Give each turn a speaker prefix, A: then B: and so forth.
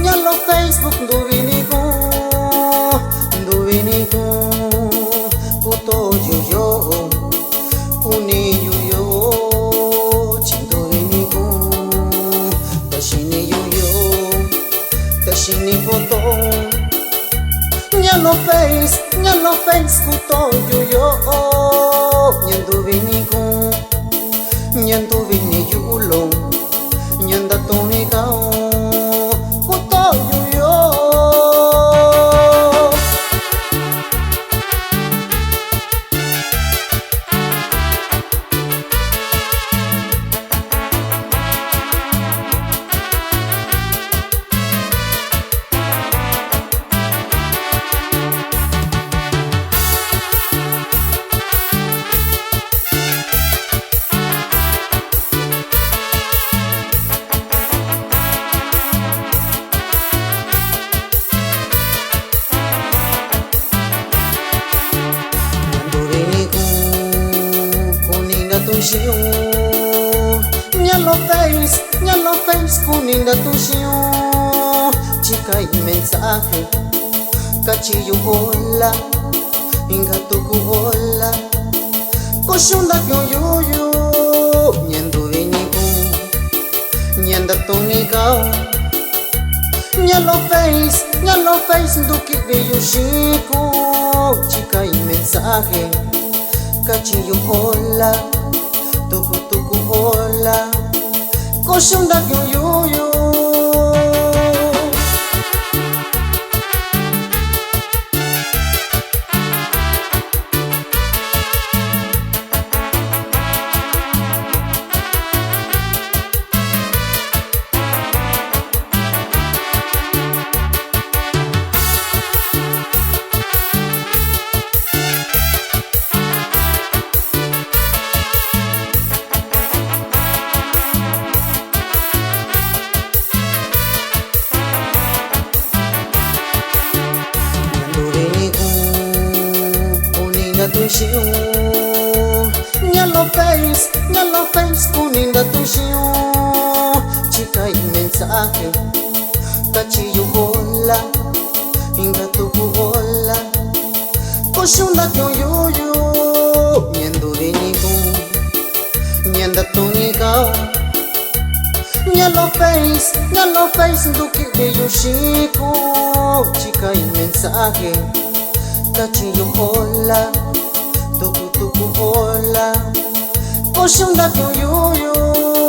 A: Nyalo Facebook nduvinigo kuto yuyo kuni yuyo chinduvinigo tashini foto nyalo face kuto yuyo nyanduvini yulo nyanda tonikao Nyalo face kuninda tuyo chica y mensaje cachillo hola inga tuku hola koshunda kyoyoyo nyandu vinigo nyanda tonikao nyalo face nduki beyushiko chica y mensaje cachillo hola tuku hola koshunda kyoyoyo Nyalo face kuninda tuyo chica y mensaje cachillo hola inga tuku hola koshunda kyoyoyo nyandu vinigo nyanda tonikao nyalo face nduki beyushiko chica y mensaje cachillo hola tuku hola koshunda kyoyoyo